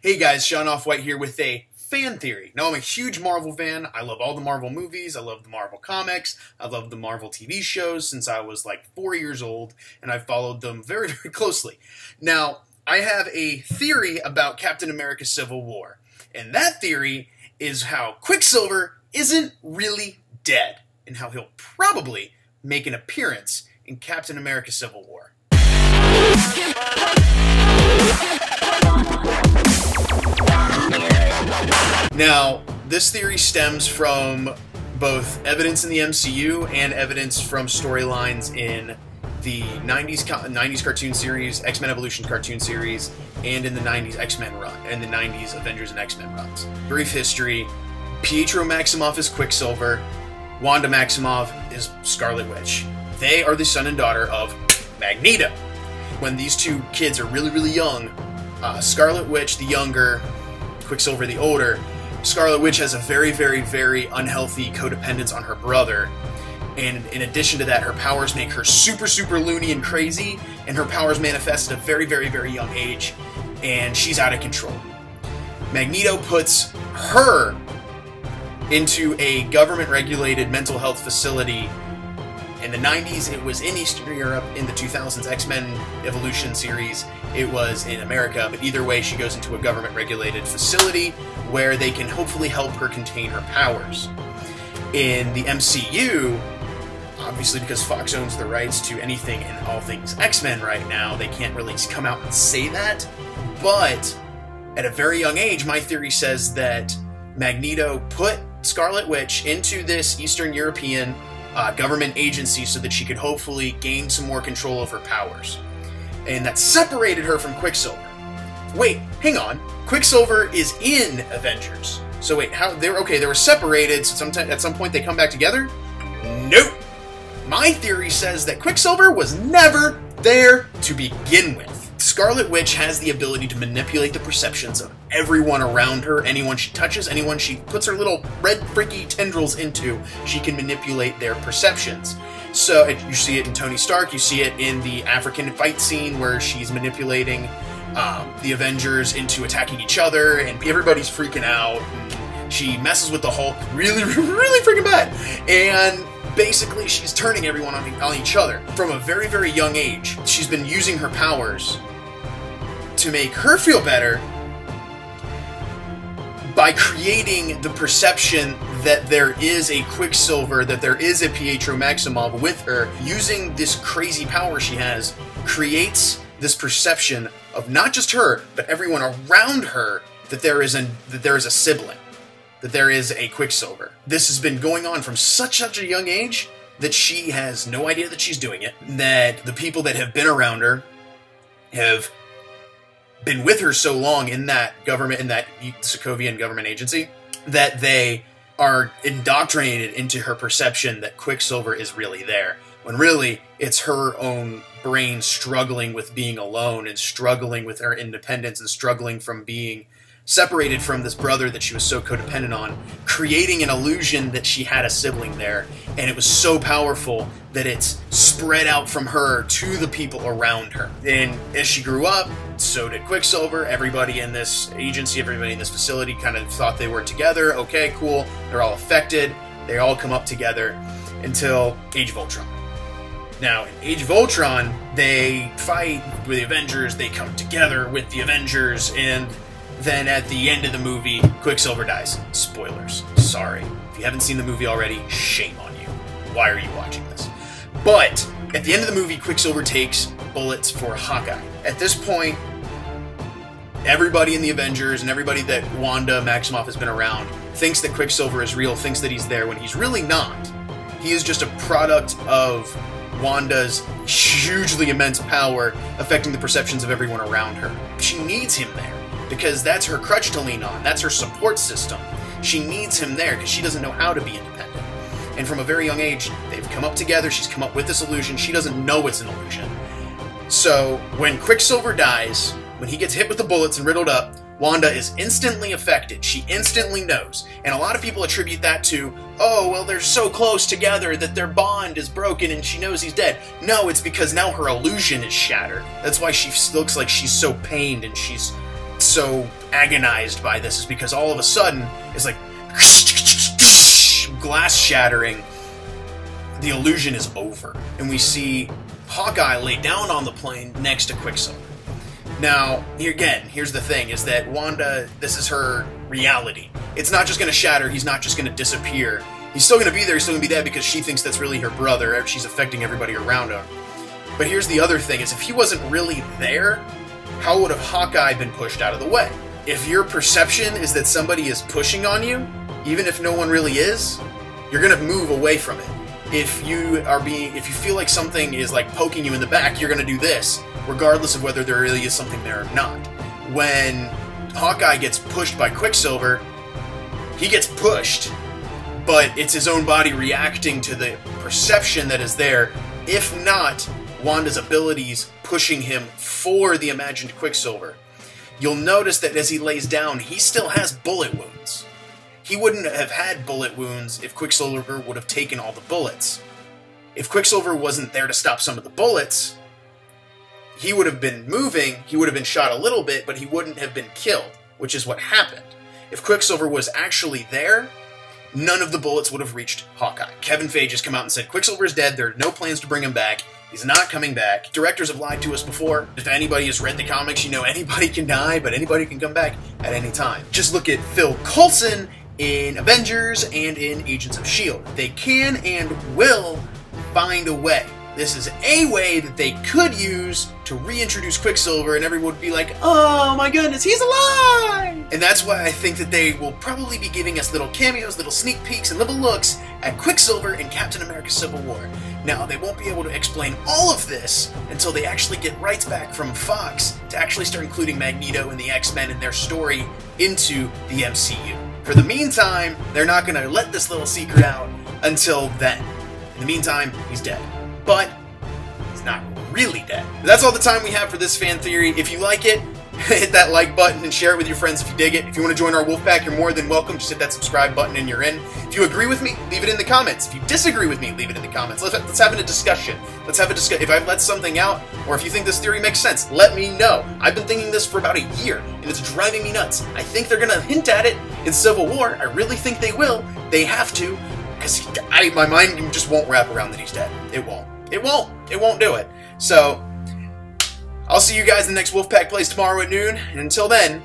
Hey guys, Sean Off-White here with a fan theory. Now, I'm a huge Marvel fan. I love all the Marvel movies. I love the Marvel comics. I love the Marvel TV shows since I was like 4 years old, and I've followed them very, very closely. Now, I have a theory about Captain America Civil War, and that theory is how Quicksilver isn't really dead, and how he'll probably make an appearance in Captain America Civil War. Now, this theory stems from both evidence in the MCU and evidence from storylines in the 90s cartoon series, X-Men Evolution cartoon series, and in the 90s X-Men run, and the 90s Avengers and X-Men runs. Brief history: Pietro Maximoff is Quicksilver, Wanda Maximoff is Scarlet Witch. They are the son and daughter of Magneto. When these two kids are really, really young, Scarlet Witch, the younger, Quicksilver, the older, Scarlet Witch has a very, very, very unhealthy codependence on her brother. And in addition to that, her powers make her super, super loony and crazy, and her powers manifest at a very, very, very young age, and she's out of control. Magneto puts her into a government-regulated mental health facility. In the 90s, it was in Eastern Europe. In the 2000s X-Men Evolution series, it was in America. But either way, she goes into a government-regulated facility where they can hopefully help her contain her powers. In the MCU, obviously because Fox owns the rights to anything and all things X-Men right now, they can't really come out and say that. But at a very young age, my theory says that Magneto put Scarlet Witch into this Eastern European government agency so that she could hopefully gain some more control of her powers. And that separated her from Quicksilver. Wait, hang on. Quicksilver is in Avengers. So wait, how they were separated, so at some point they come back together? Nope. My theory says that Quicksilver was never there to begin with. Scarlet Witch has the ability to manipulate the perceptions of everyone around her. Anyone she touches, anyone she puts her little red freaky tendrils into, she can manipulate their perceptions. So you see it in Tony Stark, you see it in the African fight scene where she's manipulating the Avengers into attacking each other, and everybody's freaking out. And she messes with the Hulk really, really freaking bad. And basically, she's turning everyone on each other. From a very, very young age, she's been using her powers to make her feel better by creating the perception that there is a Quicksilver, that there is a Pietro Maximoff with her. Using this crazy power she has creates this perception of not just her, but everyone around her, that there is a sibling, that there is a Quicksilver. This has been going on from such a young age that she has no idea that she's doing it, that the people that have been around her have been with her so long in that government, in that Sokovian government agency, that they are indoctrinated into her perception that Quicksilver is really there, when really it's her own brain struggling with being alone and struggling with her independence and struggling from being separated from this brother that she was so codependent on, creating an illusion that she had a sibling there, and it was so powerful that it's spread out from her to the people around her. And as she grew up, so did Quicksilver. Everybody in this agency, everybody in this facility kind of thought they were together. Okay, cool. They're all affected. They all come up together until Age of Ultron. Now, in Age of Ultron, they fight with the Avengers. They come together with the Avengers, and then at the end of the movie, Quicksilver dies. Spoilers. Sorry. If you haven't seen the movie already, shame on you. Why are you watching this? But at the end of the movie, Quicksilver takes bullets for Hawkeye. At this point, everybody in the Avengers and everybody that Wanda Maximoff has been around thinks that Quicksilver is real, thinks that he's there, when he's really not. He is just a product of Wanda's hugely immense power affecting the perceptions of everyone around her. She needs him there, because that's her crutch to lean on. That's her support system. She needs him there because she doesn't know how to be independent. And from a very young age, they've come up together. She's come up with this illusion. She doesn't know it's an illusion. So when Quicksilver dies, when he gets hit with the bullets and riddled up, Wanda is instantly affected. She instantly knows. And a lot of people attribute that to, oh, well, they're so close together that their bond is broken and she knows he's dead. No, it's because now her illusion is shattered. That's why she looks like she's so pained and she's so agonized by this is because all of a sudden it's like glass shattering. The illusion is over, and we see Hawkeye lay down on the plane next to Quicksilver. Now, here's the thing, is that Wanda, this is her reality. It's not just going to shatter, he's not just going to disappear. He's still going to be there, he's still going to be there because she thinks that's really her brother, she's affecting everybody around her. But here's the other thing, is if he wasn't really there, how would have Hawkeye been pushed out of the way? If your perception is that somebody is pushing on you, even if no one really is, you're going to move away from it. If you feel like something is like poking you in the back, you're going to do this, regardless of whether there really is something there or not. When Hawkeye gets pushed by Quicksilver, he gets pushed, but it's his own body reacting to the perception that is there, if not Wanda's abilities pushing him for the imagined Quicksilver. You'll notice that as he lays down, he still has bullet wounds. He wouldn't have had bullet wounds if Quicksilver would have taken all the bullets. If Quicksilver wasn't there to stop some of the bullets, he would have been moving, he would have been shot a little bit, but he wouldn't have been killed, which is what happened. If Quicksilver was actually there, none of the bullets would have reached Hawkeye. Kevin Feige has come out and said, Quicksilver's dead, there are no plans to bring him back, he's not coming back. Directors have lied to us before. If anybody has read the comics, you know anybody can die, but anybody can come back at any time. Just look at Phil Coulson in Avengers and in Agents of S.H.I.E.L.D. They can and will find a way. This is a way that they could use to reintroduce Quicksilver, and everyone would be like, oh my goodness, he's alive! And that's why I think that they will probably be giving us little cameos, little sneak peeks, and little looks at Quicksilver in Captain America Civil War. Now, they won't be able to explain all of this until they actually get rights back from Fox to actually start including Magneto and the X-Men and their story into the MCU. For the meantime, they're not going to let this little secret out until then. In the meantime, he's dead. But he's not really dead. That's all the time we have for this fan theory. If you like it, hit that like button and share it with your friends if you dig it. If you want to join our Wolfpack, you're more than welcome. Just hit that subscribe button and you're in. If you agree with me, leave it in the comments. If you disagree with me, leave it in the comments. Let's have a discussion. Let's have a discussion. If I've let something out, or if you think this theory makes sense, let me know. I've been thinking this for about a year, and it's driving me nuts. I think they're going to hint at it in Civil War. I really think they will. They have to, because my mind just won't wrap around that he's dead. It won't. It won't. It won't do it. So, I'll see you guys in the next Wolfpack Plays tomorrow at noon, and until then,